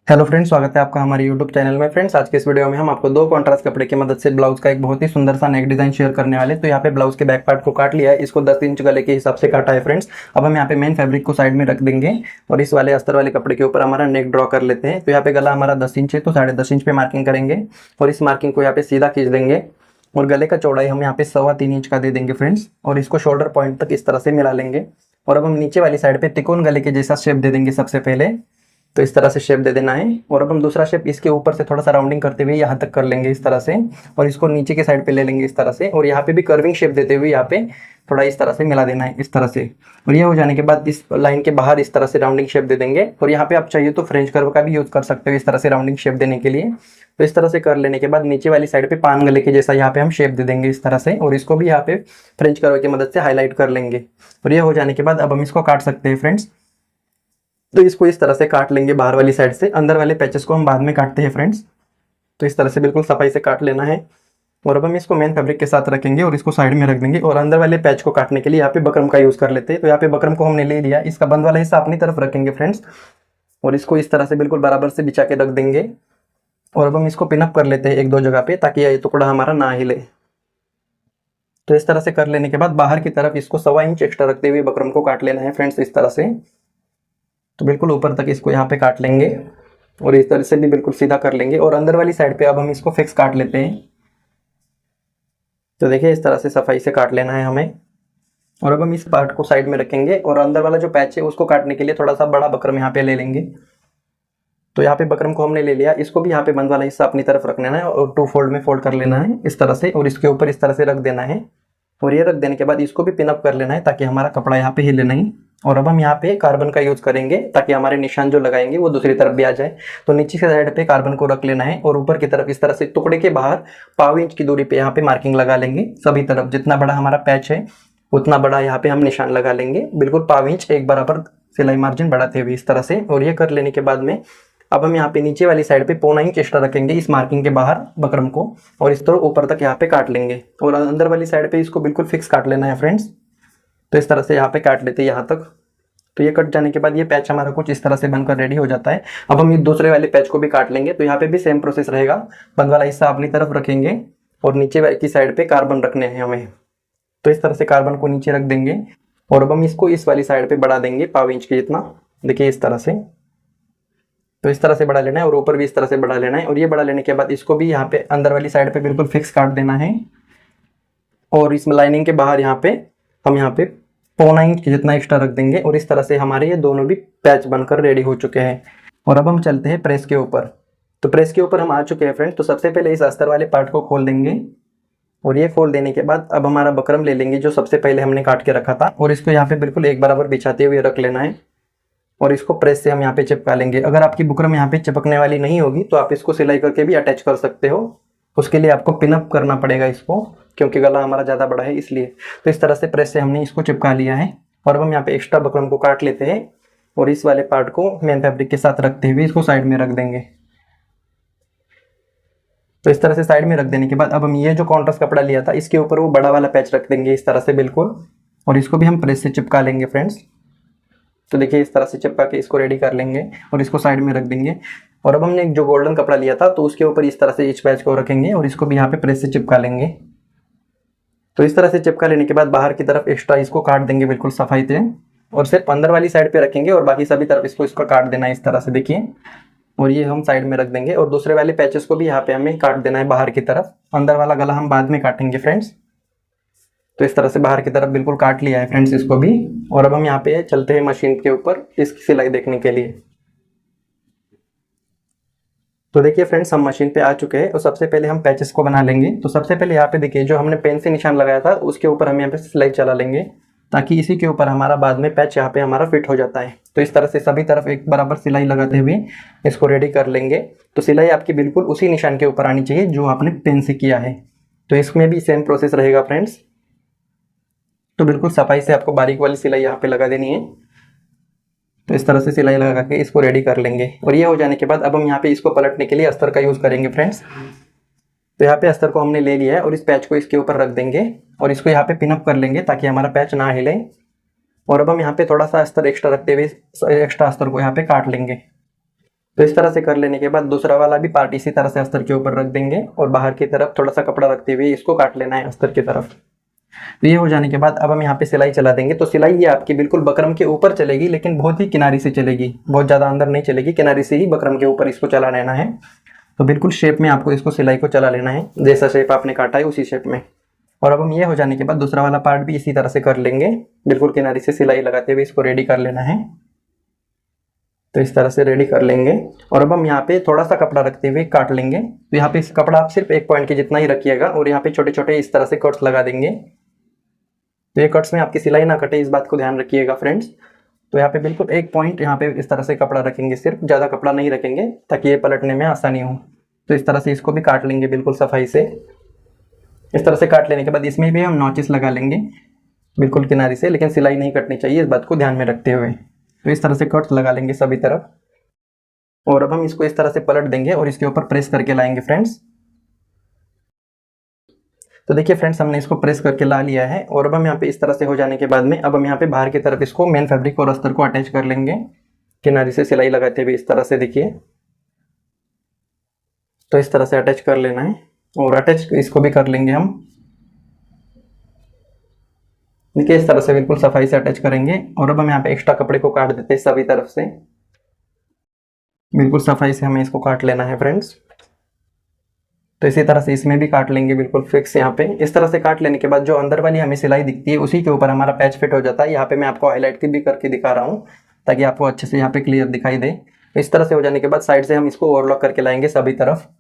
Hello friends, स्वागत है आपका हमारे यूट्यूब चैनल में। फ्रेंड्स, आज के इस वीडियो में हम आपको दो कॉन्ट्रास्ट कपड़े की मदद से ब्लाउज का एक बहुत ही सुंदर सा नेक डिजाइन शेयर करने वाले। तो यहाँ पे ब्लाउज के बैक पार्ट को काट लिया है, इसको 10 इंच गले के हिसाब से काटा है फ्रेंड्स। अब हम यहाँ पे मेन फैब्रिक को साइड में रख देंगे और इस वाले अस्तर वाले कपड़े के ऊपर हमारा नेक ड्रॉ कर लेते हैं। तो यहाँ पे गला हमारा 10 इंच है, तो 10.5 इंच पे मार्किंग करेंगे और इस मार्किंग को यहाँ पे सीधा खींच देंगे और गले का चौड़ाई हम यहाँ पे 3.25 इंच का दे देंगे फ्रेंड्स और इसको शोल्डर पॉइंट तक इस तरह से मिला लेंगे। और अब हम नीचे वाली साइड पे तिकोन गले के जैसा शेप दे देंगे सबसे पहले। तो इस तरह से शेप दे देना है और अब हम दूसरा शेप इसके ऊपर से थोड़ा सा राउंडिंग करते हुए यहाँ तक कर लेंगे इस तरह से और इसको नीचे के साइड पे ले लेंगे इस तरह से और यहाँ पे भी कर्विंग शेप देते हुए यहाँ पे थोड़ा इस तरह से मिला देना है इस तरह से। और ये हो जाने के बाद इस लाइन के बाहर इस तरह से राउंडिंग शेप दे देंगे और यहाँ पे आप चाहिए तो फ्रेंच कर्व का भी यूज कर सकते हो इस तरह से राउंडिंग शेप देने के लिए। तो इस तरह से कर लेने के बाद नीचे वाली साइड पे पान गले के जैसा यहाँ पे हम शेप दे देंगे इस तरह से और इसको भी यहाँ पे फ्रेंच कर्व की मदद से हाईलाइट कर लेंगे। और ये हो जाने के बाद अब हम इसको काट सकते हैं फ्रेंड्स। तो इसको इस तरह से काट लेंगे बाहर वाली साइड से, अंदर वाले पैचेस को हम बाद में काटते हैं फ्रेंड्स। तो इस तरह से बिल्कुल सफाई से काट लेना है और अब हम इसको मेन फैब्रिक के साथ रखेंगे और इसको साइड में रख देंगे। और अंदर वाले पैच को काटने के लिए यहाँ पे बकरम का यूज कर लेते हैं। तो यहाँ पे बकरम को हमने ले लिया, इसका बंद वाला हिस्सा अपनी तरफ रखेंगे फ्रेंड्स और इसको इस तरह से बिल्कुल बराबर से बिछा के रख देंगे। और अब हम इसको पिनअप कर लेते हैं एक दो जगह पे ताकि ये टुकड़ा हमारा ना हिले। तो इस तरह से कर लेने के बाद बाहर की तरफ इसको 1.25 इंच एक्स्ट्रा रखते हुए बकरम को काट लेना है फ्रेंड्स इस तरह से। तो बिल्कुल ऊपर तक इसको यहाँ पे काट लेंगे और इस तरह से भी बिल्कुल सीधा कर लेंगे और अंदर वाली साइड पे अब हम इसको फिक्स काट लेते हैं। तो देखिए इस तरह से सफाई से काट लेना है हमें। और अब हम इस पार्ट को साइड में रखेंगे और अंदर वाला जो पैच है उसको काटने के लिए थोड़ा सा बड़ा बकरम यहाँ पे ले लेंगे। तो यहाँ पे बकरम को हमने ले लिया, इसको भी यहाँ पे बंद वाला हिस्सा अपनी तरफ रख लेना है और 2 फोल्ड में फोल्ड कर लेना है इस तरह से और इसके ऊपर इस तरह से रख देना है। और ये रख देने के बाद इसको भी पिन अप कर लेना है ताकि हमारा कपड़ा यहाँ पे हिले नहीं। और अब हम यहाँ पे कार्बन का यूज करेंगे ताकि हमारे निशान जो लगाएंगे वो दूसरी तरफ भी आ जाए। तो नीचे के साइड पे कार्बन को रख लेना है और ऊपर की तरफ इस तरह से टुकड़े के बाहर 1/4 इंच की दूरी पे यहाँ पे मार्किंग लगा लेंगे सभी तरफ। जितना बड़ा हमारा पैच है उतना बड़ा यहाँ पे हम निशान लगा लेंगे, बिल्कुल 1/4 इंच एक बराबर सिलाई मार्जिन बढ़ाते हुए इस तरह से। और ये कर लेने के बाद में अब हम यहाँ पे नीचे वाली साइड पे 1/4 इंच एक्स्ट्रा रखेंगे इस मार्किंग के बाहर बकरम को और इस तरह ऊपर तक यहाँ पे काट लेंगे और अंदर वाली साइड पे इसको बिल्कुल फिक्स काट लेना है फ्रेंड्स। तो इस तरह से यहाँ पे काट लेते हैं यहाँ तक। तो ये कट जाने के बाद ये पैच हमारा कुछ इस तरह से बनकर रेडी हो जाता है। अब हम ये दूसरे वाले पैच को भी काट लेंगे। तो यहाँ पे भी सेम प्रोसेस रहेगा, बंद वाला हिस्सा अपनी तरफ रखेंगे और नीचे की साइड पे कार्बन रखने हैं हमें। तो इस तरह से कार्बन को नीचे रख देंगे और अब हम इसको इस वाली साइड पे बढ़ा देंगे 1/4 इंच के जितना, देखिए इस तरह से। तो इस तरह से बढ़ा लेना है और ऊपर भी इस तरह से बढ़ा लेना है और ये बढ़ा लेने के बाद इसको भी यहाँ पे अंदर वाली साइड पे बिल्कुल फिक्स काट देना है। और इस लाइनिंग के बाहर यहाँ पे हम यहाँ पे 1/4 इंच जितना एक्स्ट्रा रख देंगे और इस तरह से हमारे ये दोनों भी पैच बनकर रेडी हो चुके हैं। और अब हम चलते हैं प्रेस के ऊपर। तो प्रेस के ऊपर हम आ चुके हैं फ्रेंड्स। तो सबसे पहले इस अस्तर वाले पार्ट को खोल देंगे और ये खोल देने के बाद अब हमारा बकरम ले लेंगे जो सबसे पहले हमने काट के रखा था और इसको यहाँ पे बिल्कुल एक बराबर बिछाते हुए रख लेना है और इसको प्रेस से हम यहाँ पे चिपका लेंगे। अगर आपकी बुकरम यहाँ पे चिपकने वाली नहीं होगी तो आप इसको सिलाई करके भी अटैच कर सकते हो, उसके लिए आपको पिनअप करना पड़ेगा इसको क्योंकि गला हमारा ज़्यादा बड़ा है इसलिए। तो इस तरह से प्रेस से हमने इसको चिपका लिया है और अब हम यहाँ पे एक्स्ट्रा बकरम को काट लेते हैं और इस वाले पार्ट को मेन फैब्रिक के साथ रखते हुए इसको साइड में रख देंगे। तो इस तरह से साइड में रख देने के बाद अब हम ये जो कॉन्ट्रास्ट कपड़ा लिया था इसके ऊपर वो बड़ा वाला पैच रख देंगे इस तरह से बिल्कुल और इसको भी हम प्रेस से चिपका लेंगे फ्रेंड्स। तो देखिए इस तरह से चिपका के इसको रेडी कर लेंगे और इसको साइड में रख देंगे। और अब हमने जो गोल्डन कपड़ा लिया था तो उसके ऊपर इस तरह से इस पैच को रखेंगे और इसको भी यहाँ पे प्रेस से चिपका लेंगे। तो इस तरह से चिपका लेने के बाद बाहर की तरफ एक्स्ट्रा इसको काट देंगे बिल्कुल सफाई से और सिर्फ अंदर वाली साइड पे रखेंगे और बाकी सभी तरफ इसको काट देना है इस तरह से, देखिए। और ये हम साइड में रख देंगे और दूसरे वाले पैचेस को भी यहाँ पे हमें काट देना है बाहर की तरफ। अंदर वाला गला हम बाद में काटेंगे फ्रेंड्स। तो इस तरह से बाहर की तरफ बिल्कुल काट लिया है फ्रेंड्स इसको भी। और अब हम यहाँ पे चलते हैं मशीन के ऊपर इसकी सिलाई देखने के लिए। तो देखिए फ्रेंड्स हम मशीन पे आ चुके हैं और सबसे पहले हम पैचेस को बना लेंगे। तो सबसे पहले यहाँ पे देखिए जो हमने पेन से निशान लगाया था उसके ऊपर हम यहाँ पे सिलाई चला लेंगे ताकि इसी के ऊपर हमारा बाद में पैच यहाँ पे हमारा फिट हो जाता है। तो इस तरह से सभी तरफ एक बराबर सिलाई लगाते हुए इसको रेडी कर लेंगे। तो सिलाई आपकी बिल्कुल उसी निशान के ऊपर आनी चाहिए जो आपने पेन से किया है। तो इसमें भी सेम प्रोसेस रहेगा फ्रेंड्स। तो बिल्कुल सफाई से आपको बारीक वाली सिलाई यहाँ पे लगा देनी है। तो इस तरह से सिलाई लगा के इसको रेडी कर लेंगे और ये हो जाने के बाद अब हम यहाँ पे इसको पलटने के लिए अस्तर का यूज़ करेंगे फ्रेंड्स। तो यहाँ पे अस्तर को हमने ले लिया है और इस पैच को इसके ऊपर रख देंगे और इसको यहाँ पे पिनअप कर लेंगे ताकि हमारा पैच ना हिले। और अब हम यहाँ पे थोड़ा सा अस्तर एक्स्ट्रा रखते हुए एक्स्ट्रा अस्तर को यहाँ पे काट लेंगे। तो इस तरह से कर लेने के बाद दूसरा वाला भी पार्ट इसी तरह से अस्तर के ऊपर रख देंगे और बाहर की तरफ थोड़ा सा कपड़ा रखते हुए इसको काट लेना है अस्तर की तरफ। तो ये हो जाने के बाद अब हम यहाँ पे सिलाई चला देंगे। तो सिलाई ये आपकी बिल्कुल बकरम के ऊपर चलेगी, लेकिन बहुत ही किनारी से चलेगी, बहुत ज़्यादा अंदर नहीं चलेगी, किनारी से ही बकरम के ऊपर इसको चला लेना है। तो बिल्कुल शेप में आपको इसको सिलाई को चला लेना है, जैसा शेप आपने काटा है उसी शेप में। और अब हम ये हो जाने के बाद दूसरा वाला पार्ट भी इसी तरह से कर लेंगे, बिल्कुल किनारी से सिलाई लगाते हुए इसको रेडी कर लेना है। तो इस तरह से रेडी कर लेंगे और अब हम यहाँ पे थोड़ा सा कपड़ा रखते हुए काट लेंगे। तो यहाँ पे इस कपड़ा आप सिर्फ 1 पॉइंट के जितना ही रखिएगा और यहाँ पे छोटे छोटे इस तरह से कट्स लगा देंगे। तो ये कट्स में आपकी सिलाई ना कटे, इस बात को ध्यान रखिएगा फ्रेंड्स। तो यहाँ पे बिल्कुल 1 पॉइंट यहाँ पे इस तरह से कपड़ा रखेंगे, सिर्फ ज़्यादा कपड़ा नहीं रखेंगे ताकि ये पलटने में आसानी हो। तो इस तरह से इसको भी काट लेंगे बिल्कुल सफाई से। इस तरह से काट लेने के बाद इसमें भी हम नॉचेस लगा लेंगे बिल्कुल किनारी से, लेकिन सिलाई नहीं कटनी चाहिए, इस बात को ध्यान में रखते हुए। तो इस तरह से कट्स लगा लेंगे सभी तरफ और अब हम इसको इस तरह से पलट देंगे और इसके ऊपर प्रेस करके लाएंगे फ्रेंड्स। तो देखिए फ्रेंड्स, हमने इसको प्रेस करके ला लिया है और अब हम यहाँ पे इस तरह से हो जाने के बाद में अब हम यहाँ पे बाहर की तरफ इसको मेन फैब्रिक और अस्तर को अटैच कर लेंगे किनारी से सिलाई लगाते हुए इस तरह से। देखिए, तो इस तरह से अटैच कर लेना है और अटैच इसको भी कर लेंगे हम। देखिए, इस तरह से बिल्कुल सफाई से अटैच करेंगे और अब हम यहाँ पे एक्स्ट्रा कपड़े को काट देते हैं सभी तरफ से। बिल्कुल सफाई से हमें इसको काट लेना है फ्रेंड्स। तो इसी तरह से इसमें भी काट लेंगे बिल्कुल फिक्स। यहाँ पे इस तरह से काट लेने के बाद जो अंदर वाली हमें सिलाई दिखती है उसी के ऊपर हमारा पैच फिट हो जाता है। यहाँ पे मैं आपको हाईलाइट भी करके दिखा रहा हूँ ताकि आपको अच्छे से यहाँ पे क्लियर दिखाई दे। इस तरह से हो जाने के बाद साइड से हम इसको ओवरलॉक करके लाएंगे सभी तरफ।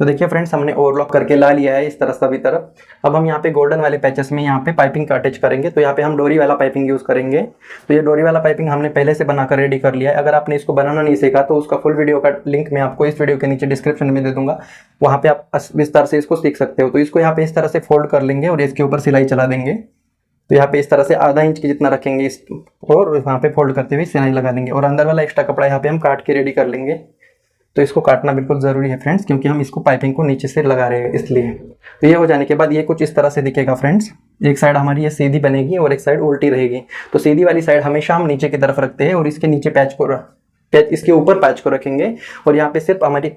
तो देखिए फ्रेंड्स, हमने ओवरलॉक करके ला लिया है इस तरह सभी तरफ। अब हम यहाँ पे गोल्डन वाले पैचेस में यहाँ पे पाइपिंग का अटैच करेंगे। तो यहाँ पे हम डोरी वाला पाइपिंग यूज़ करेंगे। तो ये डोरी वाला पाइपिंग हमने पहले से बनाकर रेडी कर लिया है। अगर आपने इसको बनाना नहीं सीखा तो उसका फुल वीडियो का लिंक मैं आपको इस वीडियो के नीचे डिस्क्रिप्शन में दे दूंगा, वहाँ पे आप विस्तार से इसको सीख सकते हो। तो इसको यहाँ पे इस तरह से फोल्ड कर लेंगे और इसके ऊपर सिलाई चला देंगे। तो यहाँ पे इस तरह से आधा इंच की जितना रखेंगे इस और वहाँ पे फोल्ड करते हुए सिलाई लगा देंगे और अंदर वाला एक्स्ट्रा कपड़ा यहाँ पे हम काट के रेडी कर लेंगे। तो इसको काटना बिल्कुल ज़रूरी है फ्रेंड्स, क्योंकि हम इसको पाइपिंग को नीचे से लगा रहे हैं इसलिए। तो ये हो जाने के बाद ये कुछ इस तरह से दिखेगा फ्रेंड्स। एक साइड हमारी ये सीधी बनेगी और एक साइड उल्टी रहेगी। तो सीधी वाली साइड हमेशा हम नीचे की तरफ रखते हैं और इसके नीचे इसके ऊपर पैच को रखेंगे और यहाँ पे सिर्फ हमारी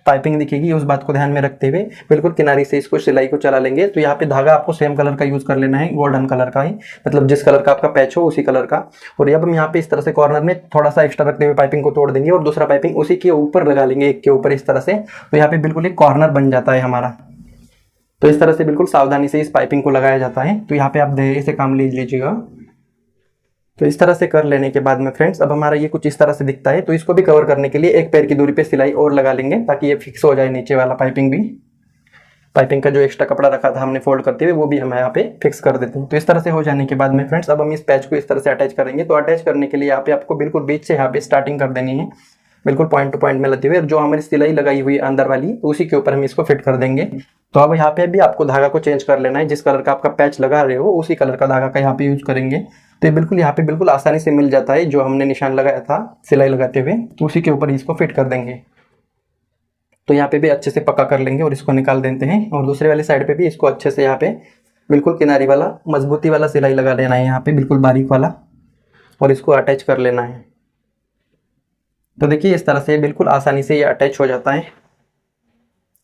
पाइपिंग दिखेगी, उस बात को ध्यान में रखते हुए बिल्कुल किनारी से इसको सिलाई को चला लेंगे। तो यहाँ पे धागा आपको सेम कलर का यूज कर लेना है, गोल्डन कलर का ही, मतलब जिस कलर का आपका पैच हो उसी कलर का। और अब हम यहाँ पे इस तरह से कॉर्नर में थोड़ा सा एक्स्ट्रा रखते हुए पाइपिंग को तोड़ देंगे और दूसरा पाइपिंग उसी के ऊपर लगा लेंगे, एक के ऊपर इस तरह से। तो यहाँ पे बिल्कुल एक कॉर्नर बन जाता है हमारा। तो इस तरह से बिल्कुल सावधानी से इस पाइपिंग को लगाया जाता है। तो यहाँ पे आप धैर्य से काम ले लीजिएगा। तो इस तरह से कर लेने के बाद में फ्रेंड्स अब हमारा ये कुछ इस तरह से दिखता है। तो इसको भी कवर करने के लिए 1 पैर की दूरी पे सिलाई और लगा लेंगे ताकि ये फिक्स हो जाए नीचे वाला पाइपिंग भी। पाइपिंग का जो एक्स्ट्रा कपड़ा रखा था हमने फोल्ड करते हुए वो भी हम यहाँ पे फिक्स कर देते हैं। तो इस तरह से हो जाने के बाद में फ्रेंड्स अब हम इस पैच को इस तरह से अटैच करेंगे। तो अटैच करने के लिए यहाँ पे आपको बिल्कुल बीच से यहाँ पे स्टार्टिंग कर देनी है, बिल्कुल पॉइंट टू पॉइंट में लेते हुए। जो हमारी सिलाई लगाई हुई है अंदर वाली तो उसी के ऊपर हम इसको फिट कर देंगे। तो अब यहाँ पे भी आपको धागा को चेंज कर लेना है, जिस कलर का आपका पैच लगा रहे हो उसी कलर का धागा का यहाँ पे यूज करेंगे। तो ये बिल्कुल यहाँ पे बिल्कुल आसानी से मिल जाता है, जो हमने निशान लगाया था सिलाई लगाते हुए तो उसी के ऊपर इसको फिट कर देंगे। तो यहाँ पे भी अच्छे से पक्का कर लेंगे और इसको निकाल देते हैं। और दूसरे वाली साइड पे भी इसको अच्छे से यहाँ पे बिल्कुल किनारी वाला मजबूती वाला सिलाई लगा लेना है, यहाँ पे बिल्कुल बारीक वाला, और इसको अटैच कर लेना है। तो देखिए इस तरह से बिल्कुल आसानी से ये अटैच हो जाता है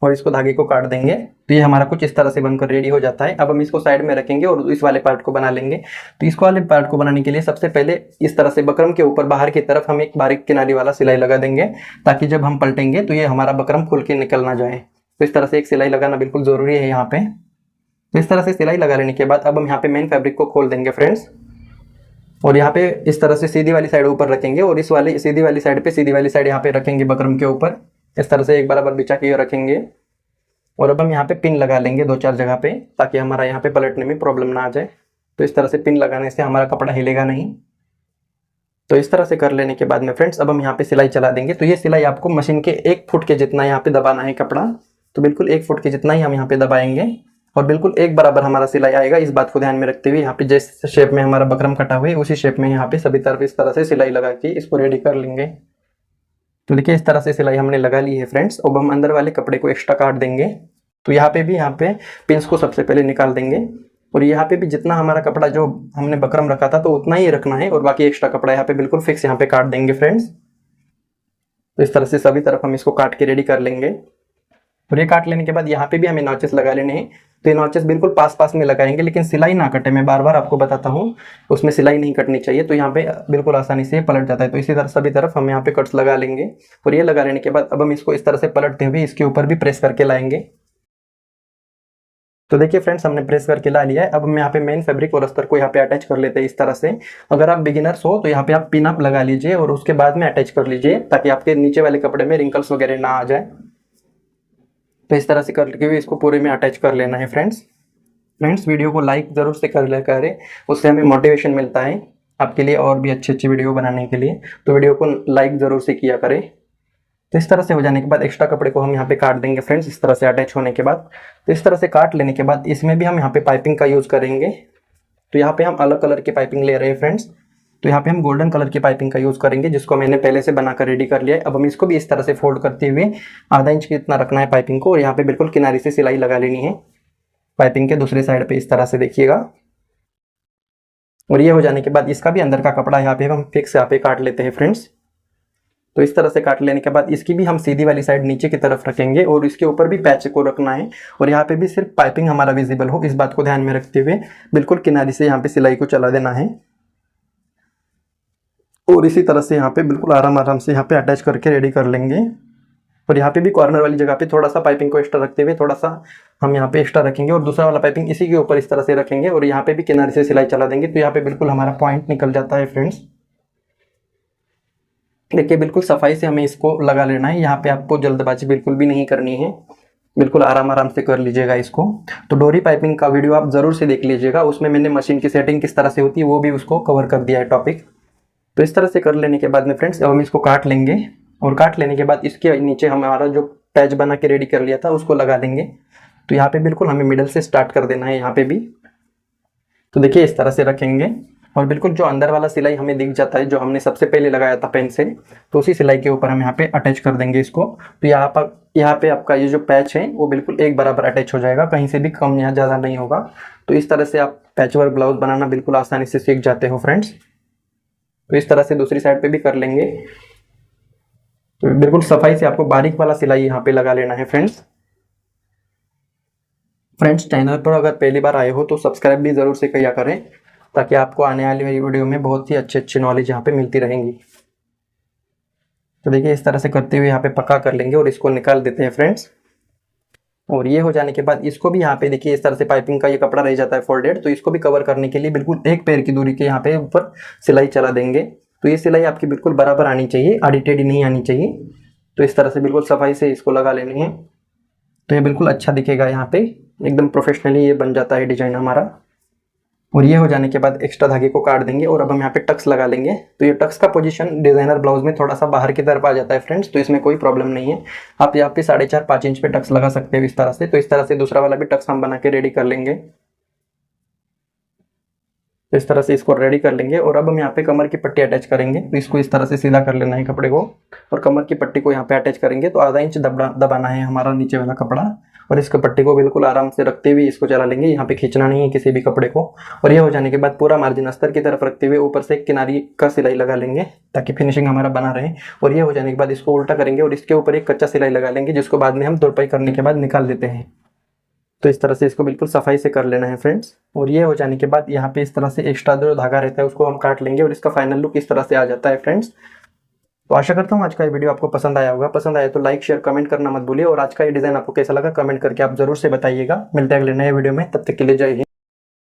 और इसको धागे को काट देंगे। तो ये हमारा कुछ इस तरह से बनकर रेडी हो जाता है। अब हम इसको साइड में रखेंगे और इस वाले पार्ट को बना लेंगे। तो इस वाले पार्ट को बनाने के लिए सबसे पहले इस तरह से बकरम के ऊपर बाहर की तरफ हम एक बारीक किनारी वाला सिलाई लगा देंगे ताकि जब हम पलटेंगे तो ये हमारा बकरम खुल के निकल ना जाए। तो इस तरह से एक सिलाई लगाना बिल्कुल ज़रूरी है यहाँ पे। तो इस तरह से सिलाई लगा लेने के बाद अब हम यहाँ पे मेन फैब्रिक को खोल देंगे फ्रेंड्स, और यहाँ पे इस तरह से सीधी वाली साइड ऊपर रखेंगे और इस वाली सीधी वाली साइड पे सीधी वाली साइड यहाँ पे रखेंगे बकरम के ऊपर। इस तरह से एक बराबर बिछा के रखेंगे और अब हम यहाँ पे पिन लगा लेंगे 2-4 जगह पे ताकि हमारा यहाँ पे पलटने में प्रॉब्लम ना आ जाए। तो इस तरह से पिन लगाने से हमारा कपड़ा हिलेगा नहीं। तो इस तरह से कर लेने के बाद में फ्रेंड्स अब हम यहाँ पे सिलाई चला देंगे। तो ये सिलाई आपको मशीन के 1 फुट के जितना यहाँ पे दबाना है कपड़ा। तो बिल्कुल 1 फुट के जितना ही हम यहाँ पे दबाएंगे और बिल्कुल एक बराबर हमारा सिलाई आएगा। इस बात को ध्यान में रखते हुए यहाँ पे जिस शेप में हमारा बकरम कटा हुआ है उसी शेप में यहाँ पे सभी तरफ इस तरह से सिलाई लगा के इसको रेडी कर लेंगे। तो देखिए इस तरह से सिलाई हमने लगा ली है फ्रेंड्स। अब हम अंदर वाले कपड़े को एक्स्ट्रा काट देंगे। तो यहाँ पे भी यहाँ पे पिंस को सबसे पहले निकाल देंगे और यहाँ पे भी जितना हमारा कपड़ा जो हमने बकरम रखा था तो उतना ही रखना है और बाकी एक्स्ट्रा कपड़ा यहाँ पे बिल्कुल फिक्स यहाँ पे काट देंगे फ्रेंड्स। तो इस तरह से सभी तरफ हम इसको काट के रेडी कर लेंगे। और ये काट लेने के बाद यहाँ पे भी हमें नॉचेस लगा लेने हैं। तो ये नॉचेस बिल्कुल पास पास में लगाएंगे, लेकिन सिलाई ना कटे। मैं बार बार आपको बताता हूँ, उसमें सिलाई नहीं कटनी चाहिए। तो यहाँ पे बिल्कुल आसानी से पलट जाता है। तो इसी तरह सभी तरफ हम यहाँ पे कट्स लगा लेंगे। और ये लगा लेने के बाद अब हम इसको इस तरह से पलटते हुए इसके ऊपर भी प्रेस करके लाएंगे। तो देखिए फ्रेंड्स, हमने प्रेस करके ला लिया है। अब हम यहाँ पे मेन फैब्रिक और अस्तर को यहाँ पे अटैच कर लेते हैं इस तरह से। अगर आप बिगिनर्स हो तो यहाँ पे आप पिन अप लगा लीजिए और उसके बाद में अटैच कर लीजिए, ताकि आपके नीचे वाले कपड़े में रिंकल्स वगैरह ना आ जाए। तो इस तरह से करके हुए इसको पूरे में अटैच कर लेना है फ्रेंड्स वीडियो को लाइक जरूर से कर लिया करें, उससे हमें मोटिवेशन मिलता है आपके लिए और भी अच्छी अच्छी वीडियो बनाने के लिए। तो वीडियो को लाइक जरूर से किया करें। तो इस तरह से हो जाने के बाद एक्स्ट्रा कपड़े को हम यहाँ पे काट देंगे फ्रेंड्स, इस तरह से अटैच होने के बाद। तो इस तरह से काट लेने के बाद इसमें भी हम यहाँ पे पाइपिंग का यूज़ करेंगे। तो यहाँ पे हम अलग कलर की पाइपिंग ले रहे हैं फ्रेंड्स। तो यहाँ पे हम गोल्डन कलर की पाइपिंग का यूज़ करेंगे, जिसको मैंने पहले से बनाकर रेडी कर लिया है। अब हम इसको भी इस तरह से फोल्ड करते हुए आधा इंच की इतना रखना है पाइपिंग को, और यहाँ पे बिल्कुल किनारे से सिलाई लगा लेनी है पाइपिंग के दूसरे साइड पे, इस तरह से देखिएगा। और ये हो जाने के बाद इसका भी अंदर का कपड़ा यहाँ पे हम फिक्स यहाँ पे काट लेते हैं फ्रेंड्स। तो इस तरह से काट लेने के बाद इसकी भी हम सीधी वाली साइड नीचे की तरफ रखेंगे और इसके ऊपर भी पैच को रखना है। और यहाँ पे भी सिर्फ पाइपिंग हमारा विजिबल हो, इस बात को ध्यान में रखते हुए बिल्कुल किनारे से यहाँ पे सिलाई को चला देना है। और इसी तरह से यहाँ पे बिल्कुल आराम आराम से यहाँ पे अटैच करके रेडी कर लेंगे। और यहाँ पे भी कॉर्नर वाली जगह पे थोड़ा सा पाइपिंग को एक्स्ट्रा रखते हुए थोड़ा सा हम यहाँ पे एक्स्ट्रा रखेंगे और दूसरा वाला पाइपिंग इसी के ऊपर इस तरह से रखेंगे और यहाँ पे भी किनारे से सिलाई चला देंगे। तो यहाँ पे बिल्कुल हमारा पॉइंट निकल जाता है फ्रेंड्स। देखिए बिल्कुल सफाई से हमें इसको लगा लेना है। यहाँ पे आपको जल्दबाजी बिल्कुल भी नहीं करनी है, बिल्कुल आराम आराम से कर लीजिएगा इसको। तो डोरी पाइपिंग का वीडियो आप जरूर से देख लीजिएगा, उसमें मैंने मशीन की सेटिंग किस तरह से होती है वो भी उसको कवर कर दिया है टॉपिक। तो इस तरह से कर लेने के बाद में फ्रेंड्स अब हम इसको काट लेंगे। और काट लेने के बाद इसके नीचे हमारा जो पैच बना के रेडी कर लिया था उसको लगा देंगे। तो यहाँ पे बिल्कुल हमें मिडल से स्टार्ट कर देना है यहाँ पे भी। तो देखिए इस तरह से रखेंगे और बिल्कुल जो अंदर वाला सिलाई हमें दिख जाता है जो हमने सबसे पहले लगाया था पेन से, तो उसी सिलाई के ऊपर हम यहाँ पे अटैच कर देंगे इसको। तो यहाँ पे आपका ये जो पैच है वो बिल्कुल एक बराबर अटैच हो जाएगा, कहीं से भी कम या ज़्यादा नहीं होगा। तो इस तरह से आप पैच वर्क ब्लाउज बनाना बिल्कुल आसानी से सीख जाते हो फ्रेंड्स। तो इस तरह से दूसरी साइड पे भी कर लेंगे। तो बिल्कुल सफाई से आपको बारीक वाला सिलाई यहाँ पे लगा लेना है फ्रेंड्स चैनल पर अगर पहली बार आए हो तो सब्सक्राइब भी ज़रूर से किया करें, ताकि आपको आने वाली मेरी वीडियो में बहुत ही अच्छी नॉलेज यहाँ पे मिलती रहेंगी। तो देखिए इस तरह से करते हुए यहाँ पे पक्का कर लेंगे और इसको निकाल देते हैं फ्रेंड्स। और ये हो जाने के बाद इसको भी यहाँ पे देखिए इस तरह से पाइपिंग का ये कपड़ा रह जाता है फोल्डेड, तो इसको भी कवर करने के लिए बिल्कुल एक पैर की दूरी के यहाँ पे ऊपर सिलाई चला देंगे। तो ये सिलाई आपकी बिल्कुल बराबर आनी चाहिए, आड़ी टेढ़ी नहीं आनी चाहिए। तो इस तरह से बिल्कुल सफाई से इसको लगा लेनी है। तो ये बिल्कुल अच्छा दिखेगा, यहाँ पे एकदम प्रोफेशनली ये बन जाता है डिजाइन हमारा। और ये हो जाने के बाद एक्स्ट्रा धागे को काट देंगे और अब हम यहाँ पे टक्स लगा लेंगे। तो ये टक्स का पोजीशन डिजाइनर ब्लाउज में थोड़ा सा बाहर की तरफ आ जाता है फ्रेंड्स, तो इसमें कोई प्रॉब्लम नहीं है। आप यहाँ पे 4.5-5 इंच पे टक्स लगा सकते हो इस तरह से। तो इस तरह से दूसरा वाला भी टक्स हम बना के रेडी कर लेंगे। तो इस तरह से इसको रेडी कर लेंगे और अब हम यहाँ पे कमर की पट्टी अटैच करेंगे। तो इसको इस तरह से सीधा कर लेना है कपड़े को और कमर की पट्टी को यहाँ पे अटैच करेंगे। तो आधा इंच दबाना है हमारा नीचे वाला कपड़ा और इस पट्टी को बिल्कुल आराम से रखते हुए इसको चला लेंगे। यहाँ पे खींचना नहीं है किसी भी कपड़े को। और ये हो जाने के बाद पूरा मार्जिन अस्तर की तरफ रखते हुए ऊपर से एक किनारी का सिलाई लगा लेंगे, ताकि फिनिशिंग हमारा बना रहे। और ये हो जाने के बाद इसको उल्टा करेंगे और इसके ऊपर एक कच्चा सिलाई लगा लेंगे, जिसको बाद में हम तुरपाई करने के बाद निकाल देते हैं। तो इस तरह से इसको बिल्कुल सफाई से कर लेना है फ्रेंड्स। और ये हो जाने के बाद यहाँ पे इस तरह से एक्स्ट्रा जो धागा रहता है उसको हम काट लेंगे और इसका फाइनल लुक इस तरह से आ जाता है फ्रेंड्स। तो आशा करता हूँ आज का ये वीडियो आपको पसंद आया होगा। पसंद आया तो लाइक शेयर कमेंट करना मत भूलिए और आज का ये डिजाइन आपको कैसा लगा कमेंट करके आप जरूर से बताइएगा। मिलते हैं अगले नए वीडियो में, तब तक के लिए जय हिंद।